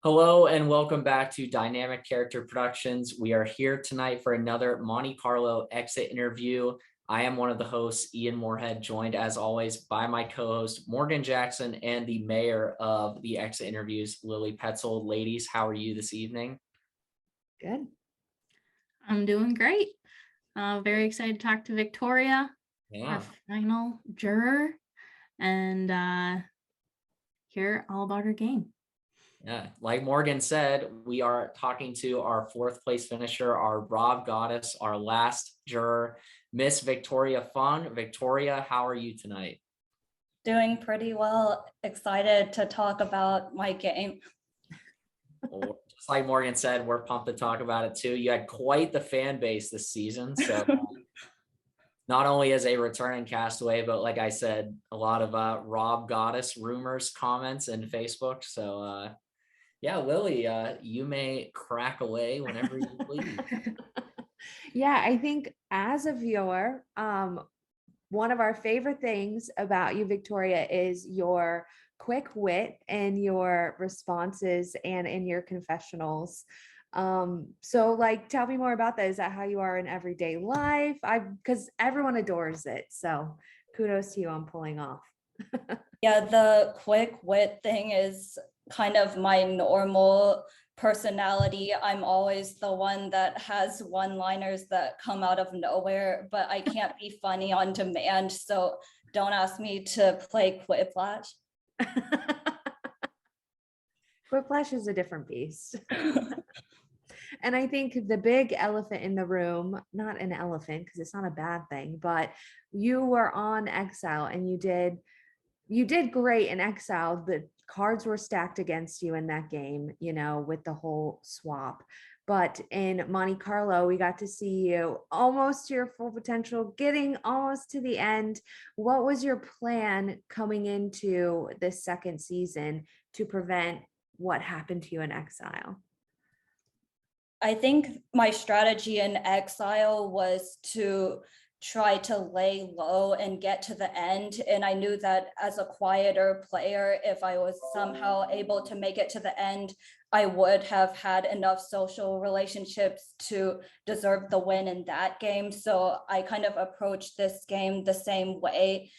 Hello and welcome back to Dynamic Character Productions. We are here tonight for another Monte Carlo exit interview. I am one of the hosts, Ian Moorhead, joined as always by my co-host, Morgan Jackson, and the mayor of the exit interviews, Lilly Petzold. Ladies, how are you this evening? Good. I'm doing great. Very excited to talk to Victoria, Yeah. our final juror, and hear all about her game. Yeah, like Morgan said, we are talking to our fourth place finisher, our Rob goddess, our last juror, Miss Victoria Fung. Victoria, how are you tonight? Doing pretty well. Excited to talk about my game. Well, just like Morgan said, we're pumped to talk about it too. You had quite the fan base this season. So not only as a returning Castaway, but like I said, a lot of Rob goddess rumors, comments, and Facebook. So yeah, Lilly, you may crack away whenever you please. Yeah, I think as a viewer, one of our favorite things about you, Victoria, is your quick wit and your responses and in your confessionals. So like, tell me more about that. Is that how you are in everyday life? Because everyone adores it. So kudos to you on pulling off. Yeah, the quick wit thing is kind of my normal personality. I'm always the one that has one-liners that come out of nowhere, but I can't be funny on demand. So don't ask me to play Quiplash. Quiplash is a different beast. And I think the big elephant in the room, not an elephant because it's not a bad thing, but you were on Exile and you did great in Exile. The cards were stacked against you in that game, with the whole swap. But in Monte Carlo, we got to see you almost to your full potential, getting almost to the end. What was your plan coming into this second season to prevent what happened to you in Exile? I think my strategy in Exile was to try to lay low and get to the end. And I knew that as a quieter player, if I was somehow able to make it to the end, I would have had enough social relationships to deserve the win in that game. So I kind of approached this game the same way,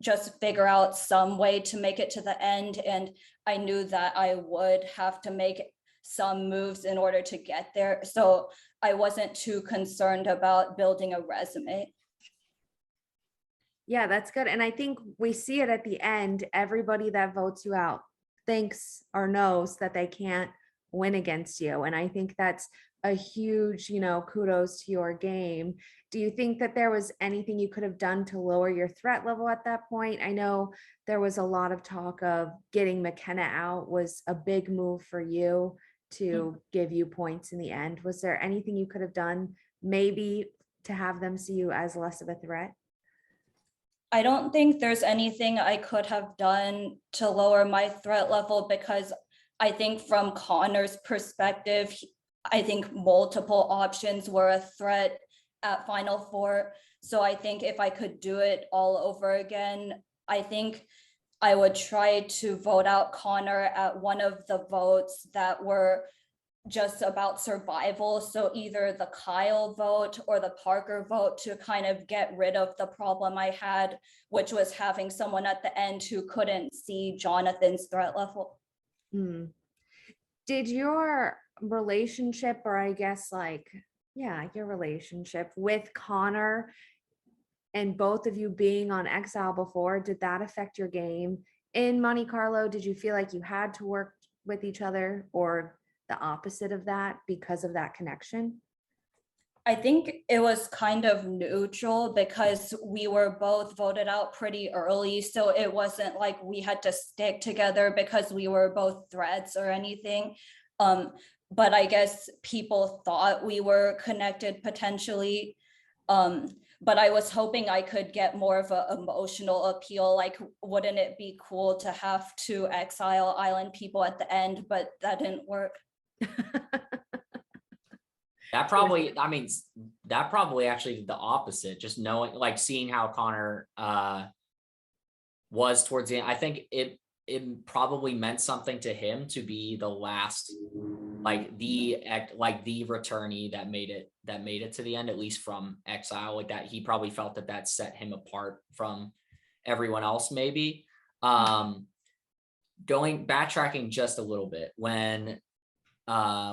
just figure out some way to make it to the end. And I knew that I would have to make some moves in order to get there. So I wasn't too concerned about building a resume. Yeah, that's good. And I think we see it at the end. Everybody that votes you out thinks or knows that they can't win against you. And I think that's a huge, kudos to your game. Do you think that there was anything you could have done to lower your threat level at that point? I know there was a lot of talk of getting McKenna out was a big move for you to give you points in the end. Was there anything you could have done maybe to have them see you as less of a threat? I don't think there's anything I could have done to lower my threat level because I think from Connor's perspective, I think multiple options were a threat at Final Four. So I think if I could do it all over again, I think I would try to vote out Connor at one of the votes that were just about survival. So either the Kyle vote or the Parker vote to kind of get rid of the problem I had, which was having someone at the end who couldn't see Jonathan's threat level. Did your relationship, or I guess your relationship with Connor and both of you being on Exile before, did that affect your game in Monte Carlo? Did you feel like you had to work with each other or the opposite of that because of that connection? I think it was kind of neutral because we were both voted out pretty early. So it wasn't like we had to stick together because we were both threats or anything. But I guess people thought we were connected potentially. But I was hoping I could get more of an emotional appeal. Like, wouldn't it be cool to have two Exile Island people at the end? But that didn't work. That probably actually did the opposite, just knowing, like seeing how Connor was towards the end. I think it probably meant something to him to be the last, like the returnee that made it to the end, at least from Exile. Like that, he probably felt that set him apart from everyone else, maybe. Backtracking just a little bit, when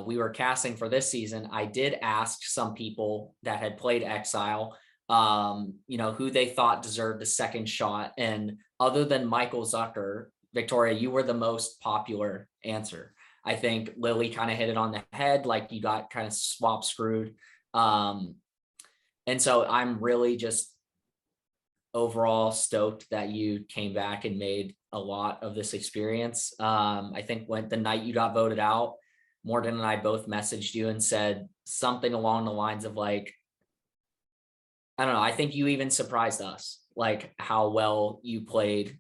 we were casting for this season, I did ask some people that had played Exile, who they thought deserved a second shot. And other than Michael Zucker, Victoria, you were the most popular answer. I think Lilly kind of hit it on the head, like you got kind of swap screwed. And so I'm really just overall stoked that you came back and made a lot of this experience. I think when the night you got voted out, Morgan and I both messaged you and said something along the lines of like, I don't know, I think you even surprised us, like how well you played.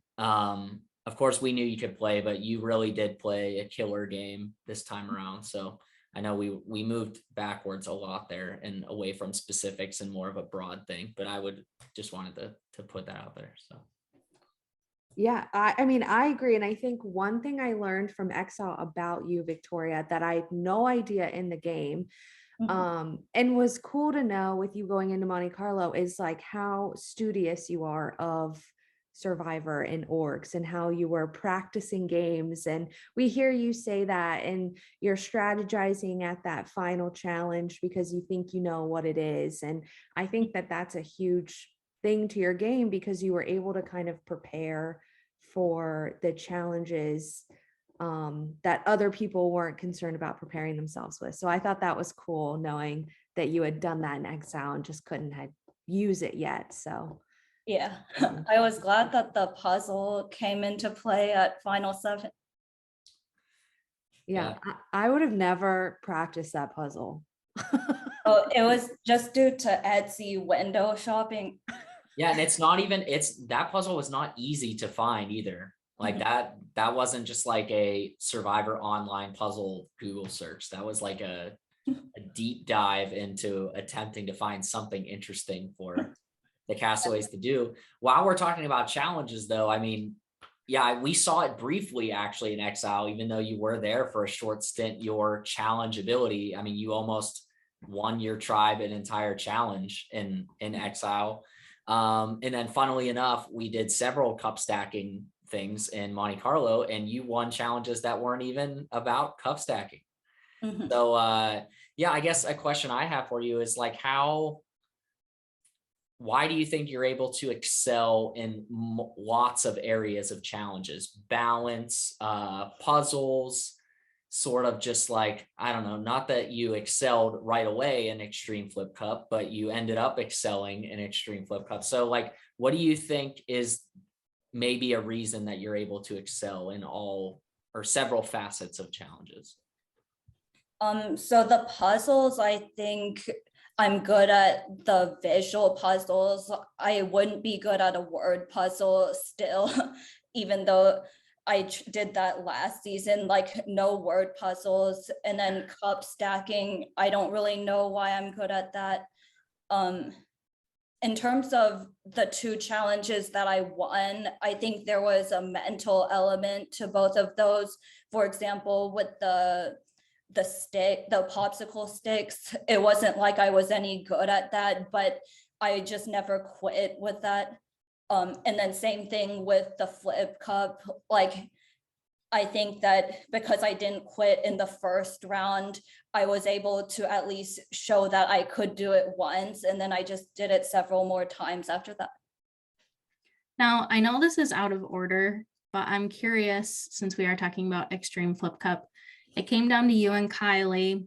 Of course, we knew you could play, but you really did play a killer game this time around. So I know we moved backwards a lot there and away from specifics and more of a broad thing, but I would just wanted to put that out there. So. Yeah, I mean, I agree. And I think one thing I learned from Exile about you, Victoria, that I had no idea in the game, and was cool to know with you going into Monte Carlo, is like how studious you are of Survivor and orgs and how you were practicing games. And we hear you say that, and you're strategizing at that final challenge because you think you know what it is. And I think that that's a huge thing to your game, because you were able to kind of prepare for the challenges that other people weren't concerned about preparing themselves with. So I thought that was cool, knowing that you had done that in Exile and just couldn't use it yet. So yeah, I was glad that the puzzle came into play at Final 7. Yeah. I would have never practiced that puzzle. Oh, it was just due to Etsy window shopping. Yeah, and that puzzle was not easy to find either. Like that wasn't just like a Survivor online puzzle Google search. That was like a deep dive into attempting to find something interesting for the Castaways to do. While we're talking about challenges though, I mean, yeah, we saw it briefly actually in Exile, even though you were there for a short stint, your challenge ability. I mean, you almost won your tribe an entire challenge in Exile. And then funnily enough, we did several cup stacking things in Monte Carlo, and you won challenges that weren't even about cup stacking. So yeah, I guess a question I have for you is like, why do you think you're able to excel in lots of areas of challenges, balance, puzzles, sort of just like, I don't know, not that you excelled right away in Extreme Flip Cup, but you ended up excelling in Extreme Flip Cup. So like, what do you think is maybe a reason that you're able to excel in all or several facets of challenges? So the puzzles, I think I'm good at the visual puzzles. I wouldn't be good at a word puzzle still, even though I did that last season, like no word puzzles. And then cup stacking, I don't really know why I'm good at that. In terms of the two challenges that I won, I think there was a mental element to both of those. For example, with the popsicle sticks, it wasn't like I was any good at that, but I just never quit with that. And then same thing with the flip cup. Like, I think that because I didn't quit in the first round, I was able to at least show that I could do it once, and then I just did it several more times after that. Now, I know this is out of order, but I'm curious, since we are talking about Extreme Flip Cup, it came down to you and Kiley.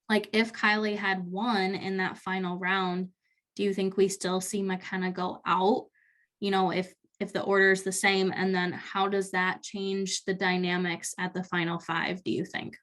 Like, if Kiley had won in that final round, do you think we still see McKenna go out? You know, if the order is the same, and then how does that change the dynamics at the final 5, do you think?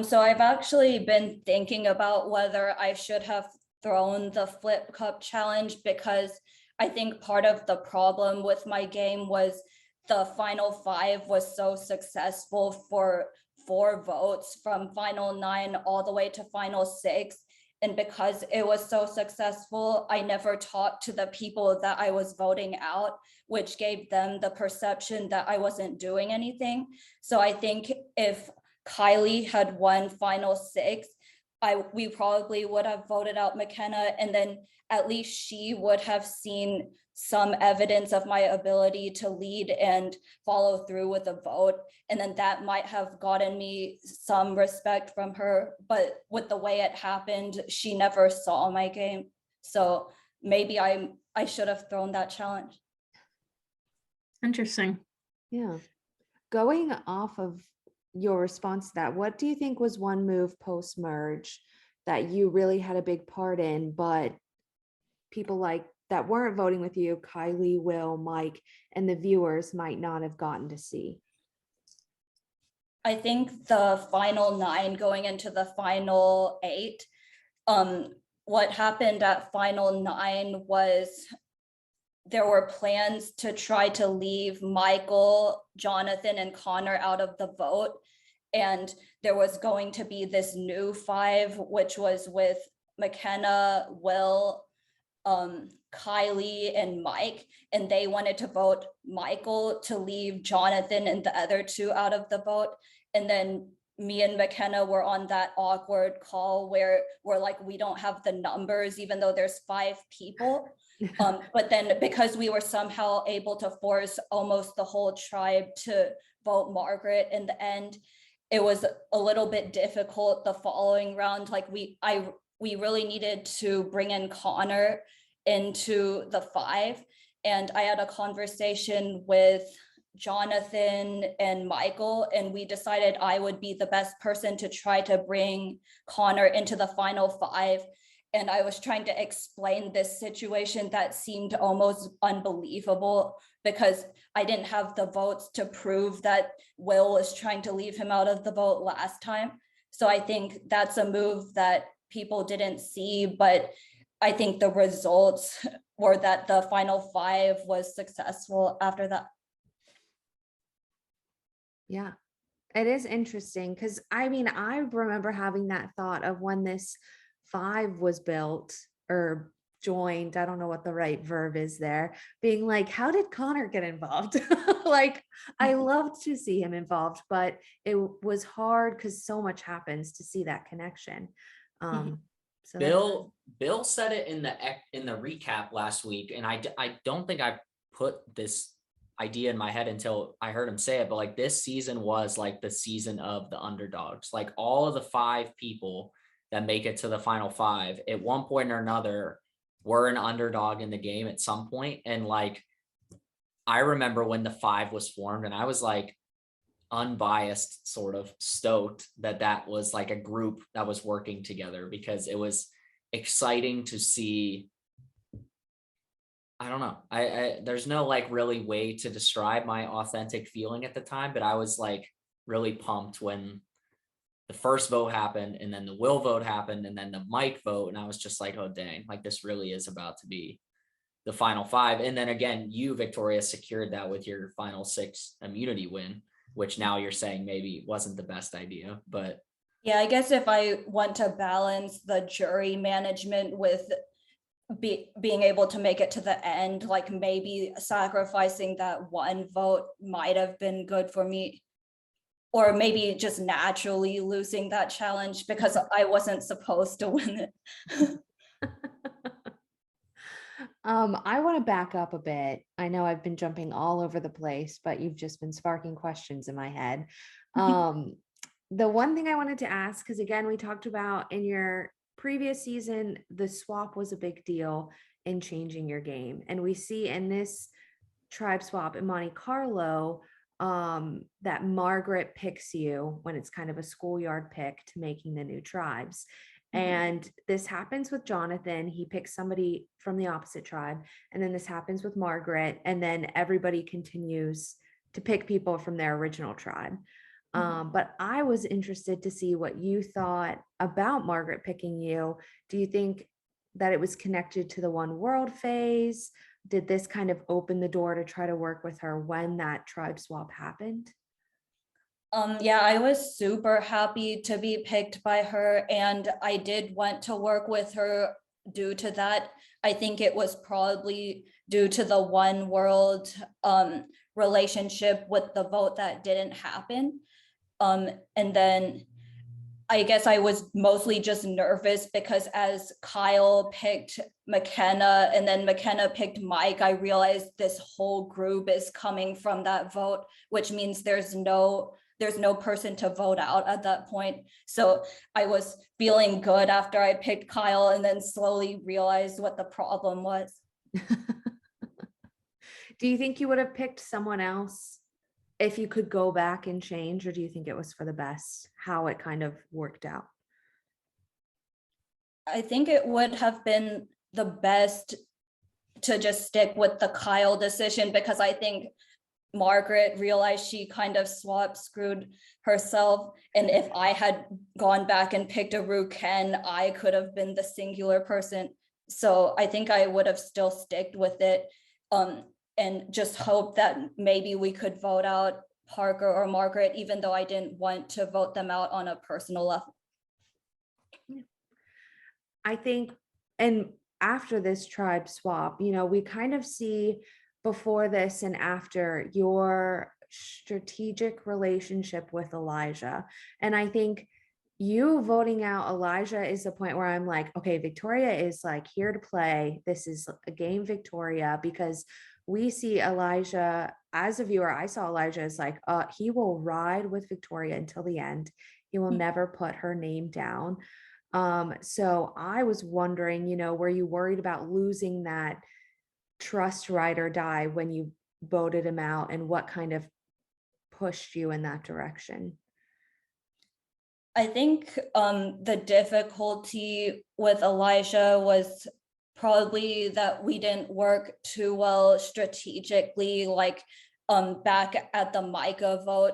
So I've actually been thinking about whether I should have thrown the flip cup challenge, because I think part of the problem with my game was the final 5 was so successful for 4 votes from final 9 all the way to final 6. And because it was so successful, I never talked to the people that I was voting out, which gave them the perception that I wasn't doing anything. So I think if Kiley had won final 6, we probably would have voted out McKenna, and then at least she would have seen some evidence of my ability to lead and follow through with a vote. And then that might have gotten me some respect from her. But with the way it happened, she never saw my game. So maybe I should have thrown that challenge. Interesting. Yeah. Going off of your response to that, what do you think was one move post-merge that you really had a big part in, but people like that weren't voting with you, Kiley, Will, Mike, and the viewers might not have gotten to see? I think the final 9 going into the final 8, what happened at final 9 was there were plans to try to leave Michael, Jonathan, and Connor out of the vote. And there was going to be this new 5, which was with McKenna, Will, Kiley, and Mike. And they wanted to vote Michael to leave Jonathan and the other 2 out of the vote. And then me and McKenna were on that awkward call where we're like, we don't have the numbers, even though there's 5 people. But then because we were somehow able to force almost the whole tribe to vote Margaret in the end, it was a little bit difficult the following round. Like we really needed to bring in Connor into the 5. And I had a conversation with Jonathan and Michael, and we decided I would be the best person to try to bring Connor into the final 5. And I was trying to explain this situation that seemed almost unbelievable because I didn't have the votes to prove that Will was trying to leave him out of the vote last time. So I think that's a move that people didn't see, but I think the results were that the final 5 was successful after that. Yeah, it is interesting because I mean, I remember having that thought of when this 5 was built or joined, I don't know what the right verb is there, being like, how did Connor get involved? Like, I loved to see him involved, but it was hard because so much happens to see that connection. So Bill said it in the recap last week, and I don't think I put this idea in my head until I heard him say it, but like this season was like the season of the underdogs. Like all of the 5 people that make it to the final 5 at one point or another were an underdog in the game at some point. And like I remember when the 5 was formed, and I was like unbiased, sort of stoked that was like a group that was working together, because it was exciting to see. I don't know. I there's no like really way to describe my authentic feeling at the time, but I was like really pumped when the first vote happened, and then the Will vote happened, and then the Mike vote, and I was just like, oh dang, like this really is about to be the final 5. And then again, you, Victoria, secured that with your final 6 immunity win, which now you're saying maybe wasn't the best idea. But yeah, I guess if I want to balance the jury management with being able to make it to the end, like maybe sacrificing that 1 vote might have been good for me, or maybe just naturally losing that challenge because I wasn't supposed to win it. I want to back up a bit. I know I've been jumping all over the place, but you've just been sparking questions in my head. The one thing I wanted to ask, because again, we talked about in your previous season, the swap was a big deal in changing your game. And we see in this tribe swap in Monte Carlo, that Margaret picks you when it's kind of a schoolyard pick to making the new tribes. And this happens with Jonathan. He picks somebody from the opposite tribe. And then this happens with Margaret. And then everybody continues to pick people from their original tribe. But I was interested to see what you thought about Margaret picking you. Do you think that it was connected to the One World phase? Did this kind of open the door to try to work with her when that tribe swap happened? Yeah, I was super happy to be picked by her, and I did want to work with her due to that. I think it was probably due to the one world relationship with the vote that didn't happen. And then I guess I was mostly just nervous because as Kyle picked McKenna and then McKenna picked Mike, I realized this whole group is coming from that vote, which means there's no person to vote out at that point. So I was feeling good after I picked Kyle and then slowly realized what the problem was. Do you think you would have picked someone else if you could go back and change, or do you think it was for the best how it kind of worked out? I think it would have been the best to just stick with the Kyle decision, because I think Margaret realized she kind of screwed herself. And if I had gone back and picked a Ken, I could have been the singular person. So I think I would have still sticked with it. And just hope that maybe we could vote out Parker or Margaret, even though I didn't want to vote them out on a personal level. I think, and after this tribe swap, you know, we kind of see before this and after your strategic relationship with Elijah. And I think you voting out Elijah is the point where I'm like, okay, Victoria is like here to play. This is a game Victoria, because we see Elijah as a viewer. I saw Elijah as like, he will ride with Victoria until the end. He will never put her name down. So I was wondering, you know, were you worried about losing that trust ride or die when you voted him out, and what kind of pushed you in that direction? I think the difficulty with Elijah was probably that we didn't work too well strategically, like back at the Micah vote.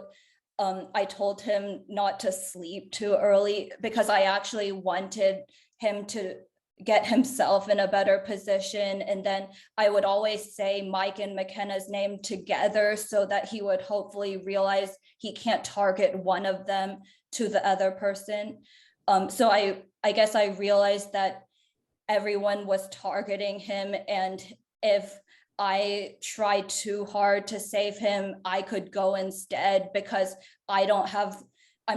I told him not to sleep too early because I actually wanted him to get himself in a better position. And then I would always say Mike and McKenna's name together so that he would hopefully realize he can't target one of them to the other person. So I guess I realized that everyone was targeting him, and if I tried too hard to save him, I could go instead, because I'm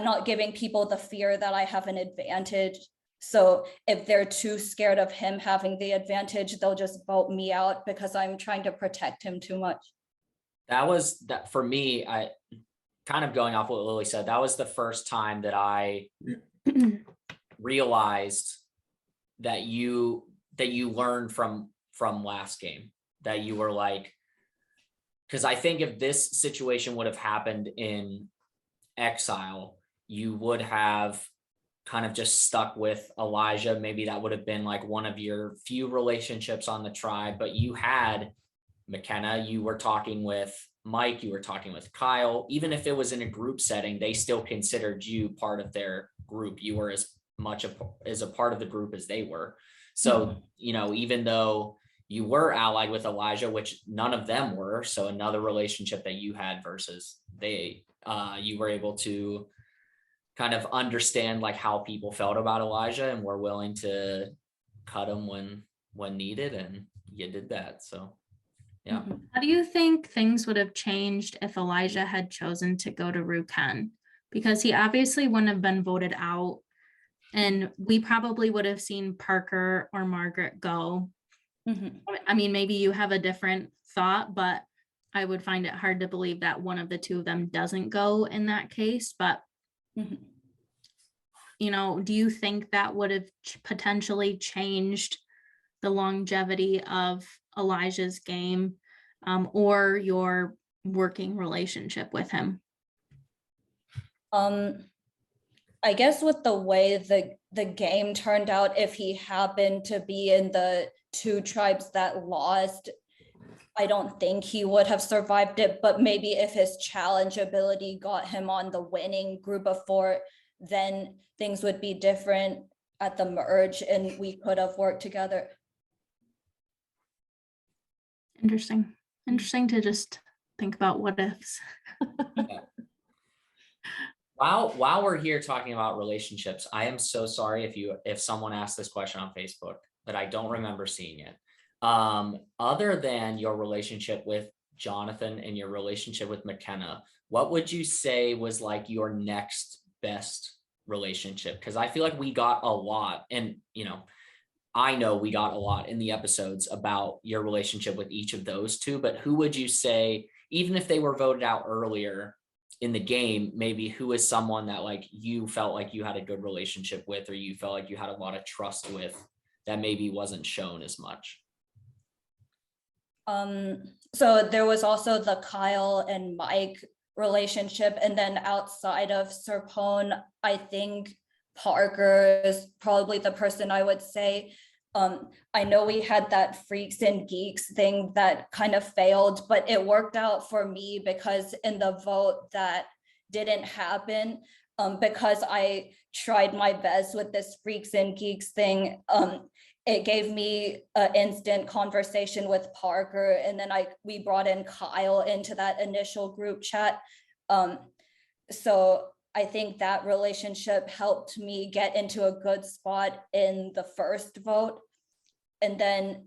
not giving people the fear that I have an advantage. So if they're too scared of him having the advantage, they'll just vote me out because I'm trying to protect him too much. That for me, I kind of going off what Lilly said, that was the first time that I realized that you learned from last game, that you were like, because I think if this situation would have happened in Exile, you would have kind of just stuck with Elijah. Maybe that would have been like one of your few relationships on the tribe, but you had McKenna, you were talking with Mike, you were talking with Kyle. Even if it was in a group setting, they still considered you part of their group. You were as much as a part of the group as they were. So, you know, even though you were allied with Elijah, which none of them were, so another relationship that you had versus they, you were able to kind of understand like how people felt about Elijah and were willing to cut him when needed, and you did that. So yeah. How do you think things would have changed if Elijah had chosen to go to Ruken? Because he obviously wouldn't have been voted out, and we probably would have seen Parker or Margaret go. I mean, maybe you have a different thought, but I would find it hard to believe that one of the two of them doesn't go in that case. But you know, do you think that would have potentially changed the longevity of Elijah's game, or your working relationship with him? I guess with the way the game turned out, if he happened to be in the two tribes that lost, I don't think he would have survived it. But maybe if his challenge ability got him on the winning group of 4, then things would be different at the merge and we could have worked together. Interesting to just think about what ifs. While we're here talking about relationships, I am so sorry if someone asked this question on Facebook, but I don't remember seeing it. Other than your relationship with Jonathan and your relationship with McKenna, what would you say was like your next best relationship? Because I feel like we got a lot, and I know we got a lot in the episodes about your relationship with each of those two, but who would you say, even if they were voted out earlier in the game, maybe who is someone that like you felt like you had a good relationship with, or you felt like you had a lot of trust with that maybe wasn't shown as much? So there was also the Kyle and Mike relationship, and then outside of Serpone, I think Parker is probably the person I would say. I know we had that freaks and geeks thing that kind of failed, but it worked out for me because in the vote that didn't happen, because I tried my best with this freaks and geeks thing, it gave me an instant conversation with Parker, and then we brought in Kyle into that initial group chat. So I think that relationship helped me get into a good spot in the first vote. And then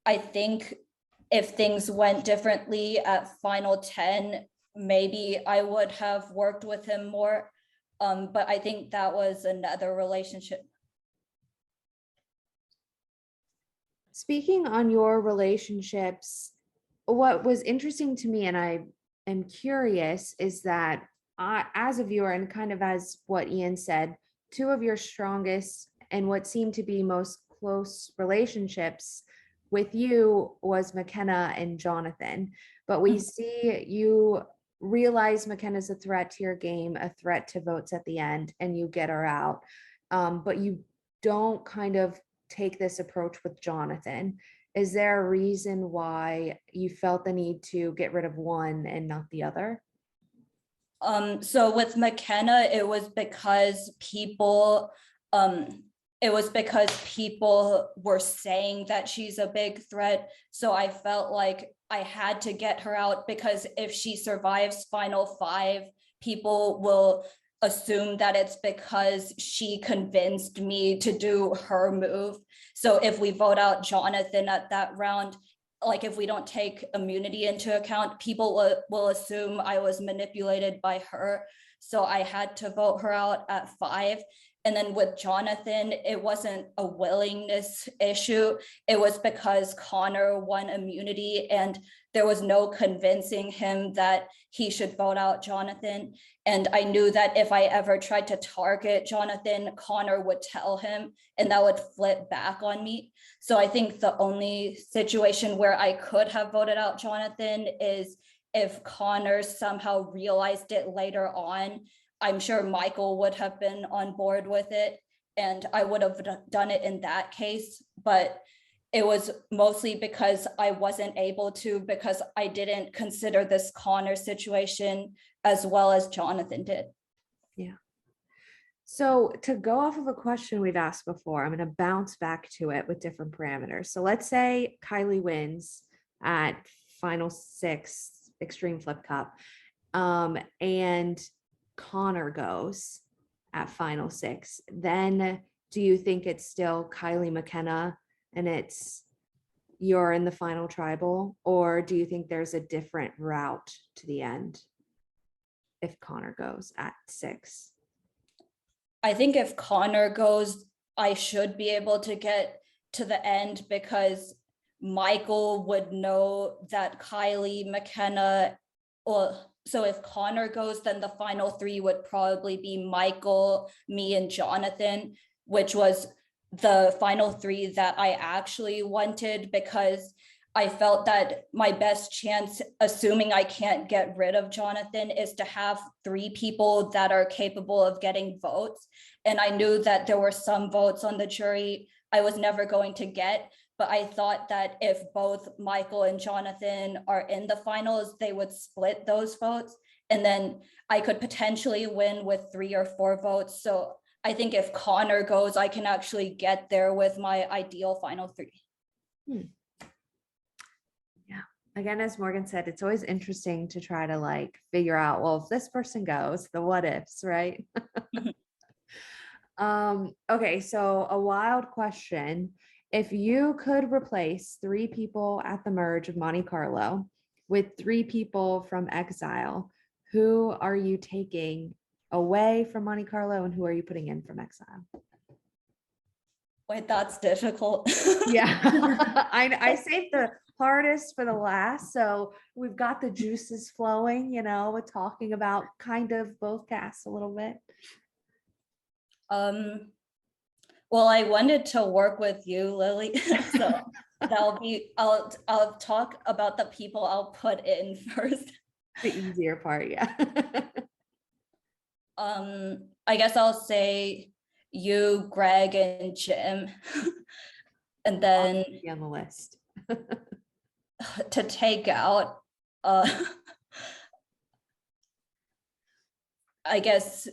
I think if things went differently at final 10, maybe I would have worked with him more. But I think that was another relationship. Speaking on your relationships, what was interesting to me, and I am curious, is that as a viewer, and kind of as what Ian said, two of your strongest and what seemed to be most close relationships with you was McKenna and Jonathan. But we see you realize McKenna's a threat to your game, a threat to votes at the end, and you get her out. But you don't kind of take this approach with Jonathan. Is there a reason why you felt the need to get rid of one and not the other? So with McKenna, it was because people were saying that she's a big threat. So I felt like I had to get her out, because if she survives final 5, people will assume that it's because she convinced me to do her move. So if we vote out Jonathan at that round, like if we don't take immunity into account, people will assume I was manipulated by her. So I had to vote her out at 5. And then with Jonathan, it wasn't a willingness issue. It was because Connor won immunity and there was no convincing him that he should vote out Jonathan. And I knew that if I ever tried to target Jonathan, Connor would tell him and that would flip back on me. So I think the only situation where I could have voted out Jonathan is if Connor somehow realized it later on. I'm sure Michael would have been on board with it and I would have done it in that case, but it was mostly because I wasn't able to, because I didn't consider this Connor situation as well as Jonathan did. Yeah. So to go off of a question we've asked before, I'm going to bounce back to it with different parameters. So let's say Kiley wins at final 6 Extreme Flip Cup, and Connor goes at final 6. Then do you think it's still Kiley McKenna and you're in the final tribal, or do you think there's a different route to the end if Connor goes at 6? I think if Connor goes, I should be able to get to the end, because Michael would know that Kiley McKenna, so if Connor goes, then the final 3 would probably be Michael, me, and Jonathan, which was the final 3 that I actually wanted, because I felt that my best chance, assuming I can't get rid of Jonathan, is to have 3 people that are capable of getting votes. And I knew that there were some votes on the jury I was never going to get, but I thought that if both Michael and Jonathan are in the finals, they would split those votes. And then I could potentially win with 3 or 4 votes. So I think if Connor goes, I can actually get there with my ideal final 3. Yeah. Again, as Morgan said, it's always interesting to try to like figure out, well, if this person goes, the what ifs, right? Okay, so a wild question. If you could replace 3 people at the merge of Monte Carlo with 3 people from Exile, who are you taking away from Monte Carlo and who are you putting in from Exile? Wait, that's difficult. Yeah, I saved the hardest for the last, so we've got the juices flowing, you know, with talking about kind of both casts a little bit. Well, I wanted to work with you, Lily. So I'll talk about the people I'll put in first. The easier part, yeah. I guess I'll say you, Greg, and Jim. And then Be on the list. to take out, I guess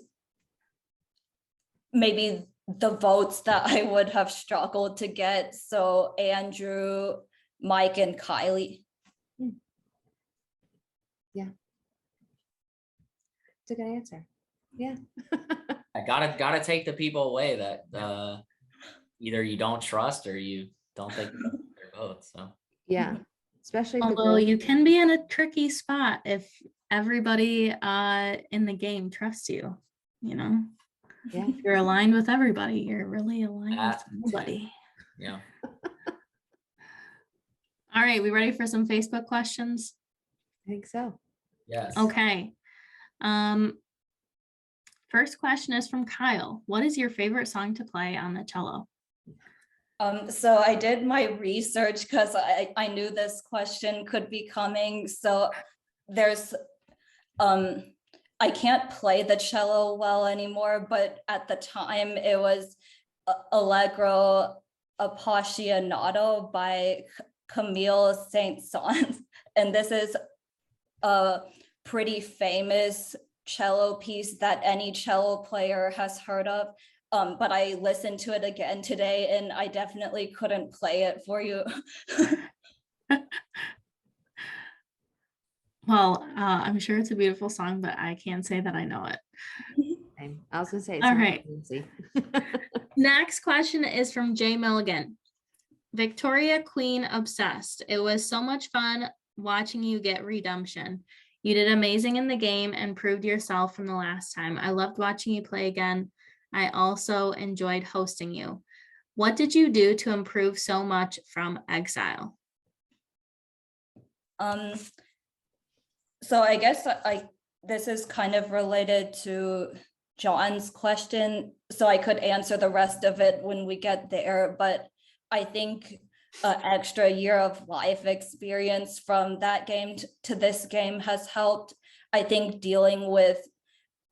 maybe the votes that I would have struggled to get. So Andrew, Mike, and Kiley. Yeah. It's a good answer. Yeah. I gotta take the people away that either you don't trust or you don't think their votes. So Yeah. Especially if the Although girls- you can be in a tricky spot if everybody in the game trusts you, you know. Yeah. If you're aligned with everybody, you're really aligned with nobody. yeah. All right, we ready for some Facebook questions? I think so. Yes. Okay. First question is from Kyle. What is your favorite song to play on the cello? So I did my research because I knew this question could be coming. So there's, I can't play the cello well anymore, but at the time it was Allegro Appassionato by Camille Saint-Saëns. And this is a pretty famous cello piece that any cello player has heard of. But I listened to it again today and I definitely couldn't play it for you. Well, I'm sure it's a beautiful song, but I can't say that I know it. I was gonna say it's All not right. easy. Next question is from Jay Milligan. Victoria Queen obsessed. It was so much fun watching you get redemption. You did amazing in the game and proved yourself from the last time. I loved watching you play again. I also enjoyed hosting you. What did you do to improve so much from Exile? So I guess this is kind of related to John's question, so I could answer the rest of it when we get there, but I think an extra year of life experience from that game to this game has helped. I think dealing with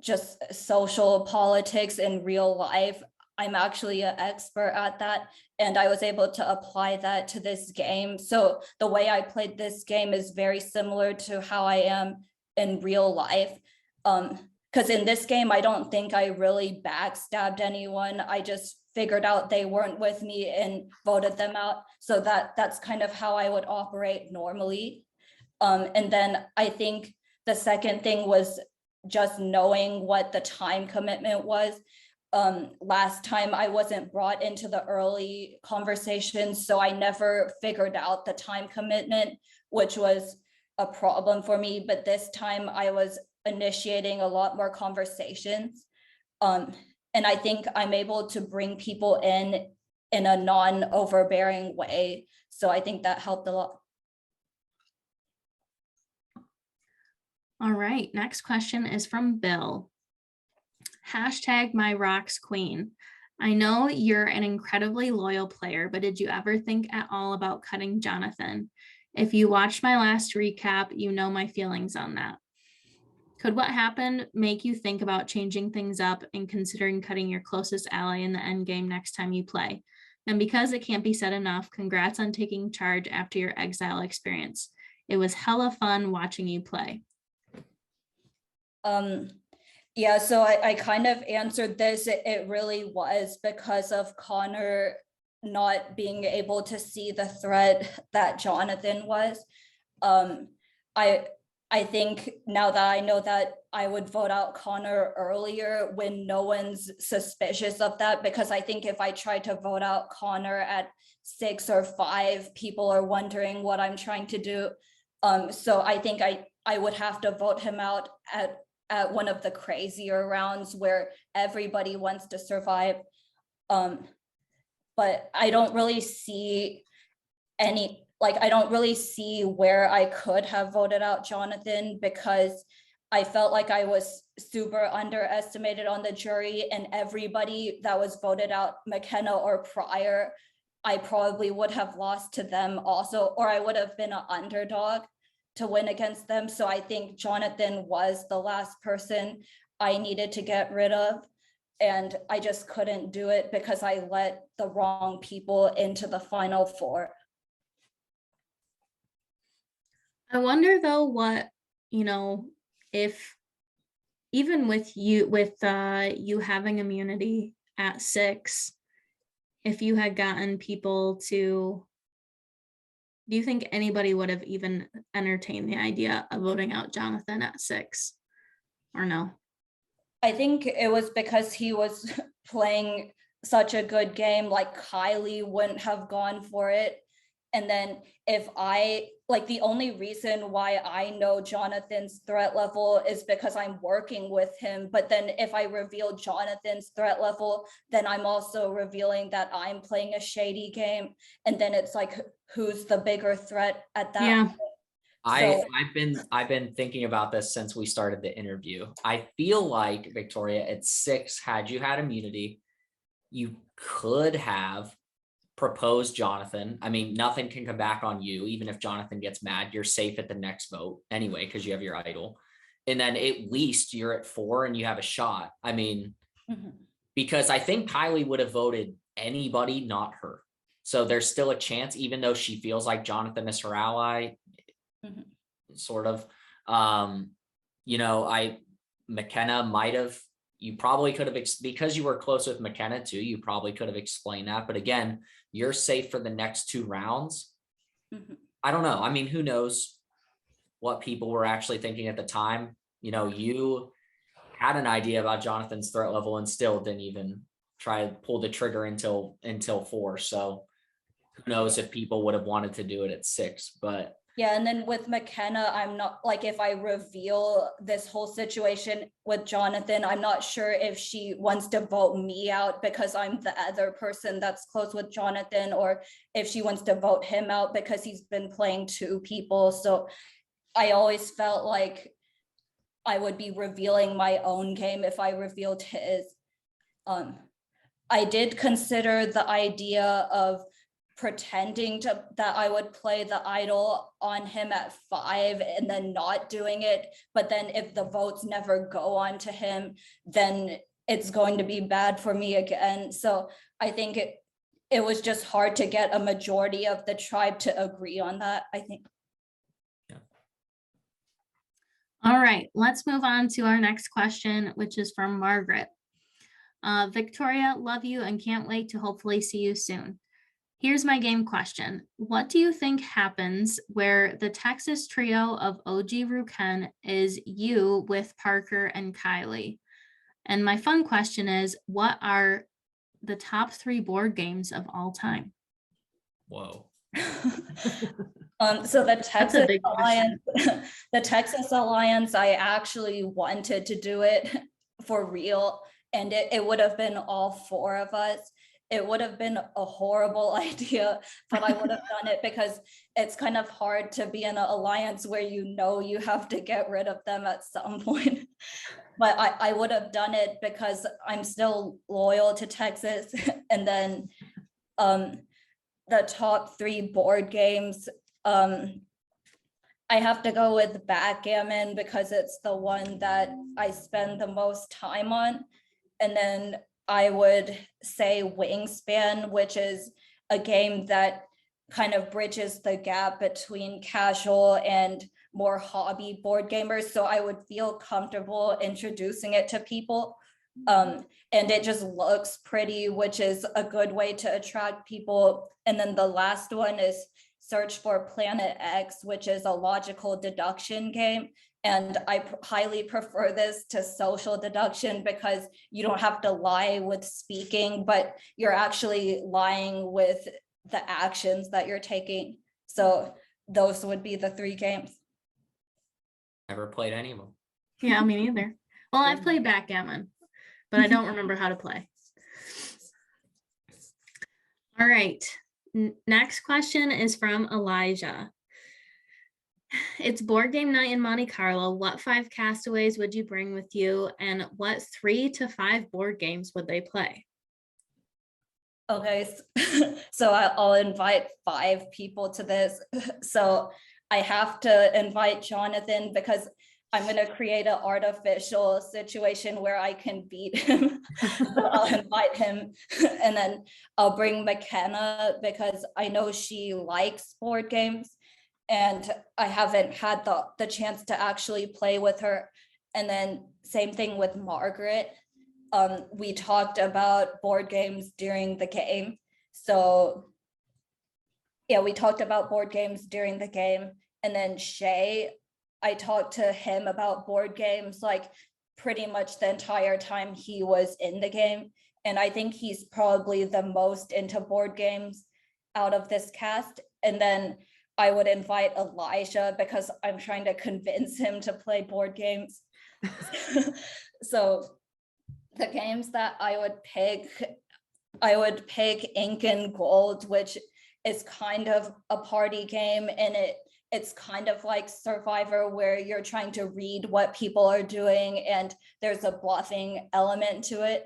just social politics in real life, I'm actually an expert at that, and I was able to apply that to this game. So the way I played this game is very similar to how I am in real life. Because in this game, I don't think I really backstabbed anyone. I just figured out they weren't with me and voted them out. So that's kind of how I would operate normally. And then I think the second thing was just knowing what the time commitment was. Last time I wasn't brought into the early conversations, so I never figured out the time commitment, which was a problem for me. But this time I was initiating a lot more conversations. And I think I'm able to bring people in a non-overbearing way. So I think that helped a lot. All right, next question is from Bill. Hashtag my rocks queen. I know you're an incredibly loyal player, but did you ever think at all about cutting Jonathan? If you watched my last recap, you know my feelings on that. Could what happened make you think about changing things up and considering cutting your closest ally in the end game next time you play? And because it can't be said enough, congrats on taking charge after your Exile experience. It was hella fun watching you play. Yeah, so I kind of answered this. It really was because of Connor not being able to see the threat that Jonathan was. I think now that I know that I would vote out Connor earlier when no one's suspicious of that, because I think if I tried to vote out Connor at 6 or 5, people are wondering what I'm trying to do. So I think I would have to vote him out at one of the crazier rounds where everybody wants to survive. But I don't really see I don't really see where I could have voted out Jonathan, because I felt like I was super underestimated on the jury, and everybody that was voted out, McKenna or prior, I probably would have lost to them also, or I would have been an underdog to win against them. So I think Jonathan was the last person I needed to get rid of. And I just couldn't do it because I let the wrong people into the final 4. I wonder though what, if even with you having immunity at 6, if you had gotten people to, do you think anybody would have even entertained the idea of voting out Jonathan at 6 or no? I think it was because he was playing such a good game, like Kiley wouldn't have gone for it. And then if the only reason why I know Jonathan's threat level is because I'm working with him. But then if I reveal Jonathan's threat level, then I'm also revealing that I'm playing a shady game. And then it's like, who's the bigger threat at that point? I've been thinking about this since we started the interview. I feel like, Victoria, at 6, had you had immunity, you could have proposed Jonathan. I mean, nothing can come back on you. Even if Jonathan gets mad, you're safe at the next vote anyway, because you have your idol. And then at least you're at 4 and you have a shot. I mean, because I think Kiley would have voted anybody, not her. So there's still a chance, even though she feels like Jonathan is her ally, sort of. McKenna might have, you probably could have, because you were close with McKenna too, you probably could have explained that. But again, you're safe for the next 2 rounds. I don't know. I mean, who knows what people were actually thinking at the time. You had an idea about Jonathan's threat level and still didn't even try to pull the trigger until 4. So who knows if people would have wanted to do it at 6, but yeah. And then with McKenna, I'm not like, if I reveal this whole situation with Jonathan, I'm not sure if she wants to vote me out because I'm the other person that's close with Jonathan, or if she wants to vote him out because he's been playing 2 people. So I always felt like I would be revealing my own game if I revealed his. I did consider the idea of pretending that I would play the idol on him at 5 and then not doing it. But then if the votes never go on to him, then it's going to be bad for me again. So I think it was just hard to get a majority of the tribe to agree on that, I think. Yeah. All right, let's move on to our next question, which is from Margaret. Victoria, love you and can't wait to hopefully see you soon. Here's my game question. What do you think happens where the Texas trio of OG Ruken is you with Parker and Kiley? And my fun question is, what are the top 3 board games of all time? Whoa. So the Texas Alliance, I actually wanted to do it for real. And it would have been all 4 of us. It would have been a horrible idea, but I would have done it because it's kind of hard to be in an alliance where you have to get rid of them at some point. But I would have done it because I'm still loyal to Texas. And then the top 3 board games, I have to go with backgammon because it's the one that I spend the most time on. And then I would say Wingspan, which is a game that kind of bridges the gap between casual and more hobby board gamers. So I would feel comfortable introducing it to people. And it just looks pretty, which is a good way to attract people. And then the last one is Search for Planet X, which is a logical deduction game. And I highly prefer this to social deduction because you don't have to lie with speaking, but you're actually lying with the actions that you're taking. So those would be the 3 games. Never played any of them. Yeah, me neither. Well, I've played backgammon, but I don't remember how to play. All right. Next question is from Elijah. It's board game night in Monte Carlo. What 5 castaways would you bring with you? And what 3 to 5 board games would they play? Okay, so I'll invite 5 people to this. So I have to invite Jonathan because I'm going to create an artificial situation where I can beat him. So I'll invite him, and then I'll bring McKenna because I know she likes board games and I haven't had the chance to actually play with her. And then same thing with Margaret. We talked about board games during the game. So yeah, we talked about board games during the game. And then Shea, I talked to him about board games like pretty much the entire time he was in the game. And I think he's probably the most into board games out of this cast. And then I would invite Elijah because I'm trying to convince him to play board games. So the games that I would pick Ink and Gold, which is kind of a party game, and it's kind of like Survivor where you're trying to read what people are doing and there's a bluffing element to it.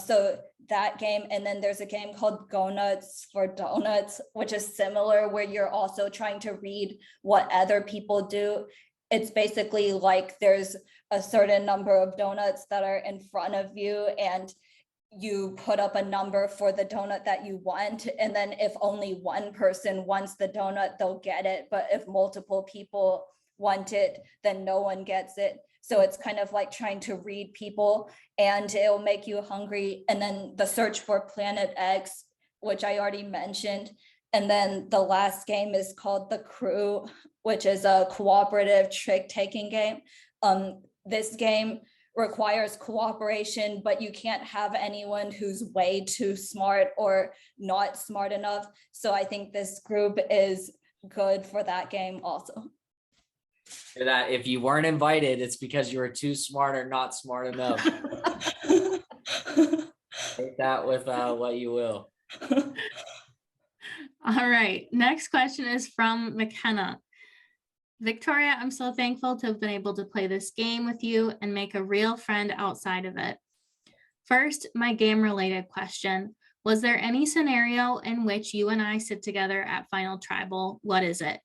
So that game, and then there's a game called Go Nuts for Donuts, which is similar where you're also trying to read what other people do. It's basically like there's a certain number of donuts that are in front of you and you put up a number for the donut that you want. And then if only one person wants the donut, they'll get it. But if multiple people want it, then no one gets it. So it's kind of like trying to read people and it'll make you hungry. And then the Search for Planet X, which I already mentioned. And then the last game is called The Crew, which is a cooperative trick-taking game. This game requires cooperation, but you can't have anyone who's way too smart or not smart enough. So I think this group is good for that game also. That if you weren't invited, it's because you were too smart or not smart enough. Take that with what you will. All right. Next question is from McKenna. Victoria, I'm so thankful to have been able to play this game with you and make a real friend outside of it. First, my game-related question. Was there any scenario in which you and I sit together at Final Tribal? What is it?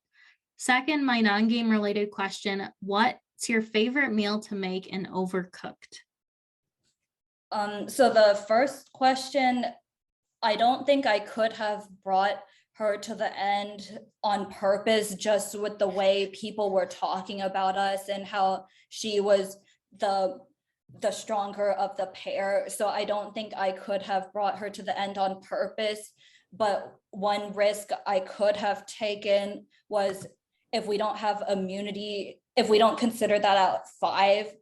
Second, my non-game related question. What's your favorite meal to make in Overcooked? So the first question, I don't think I could have brought her to the end on purpose, just with the way people were talking about us and how she was the stronger of the pair. So I don't think I could have brought her to the end on purpose. But one risk I could have taken was if we don't have immunity, if we don't consider that at 5,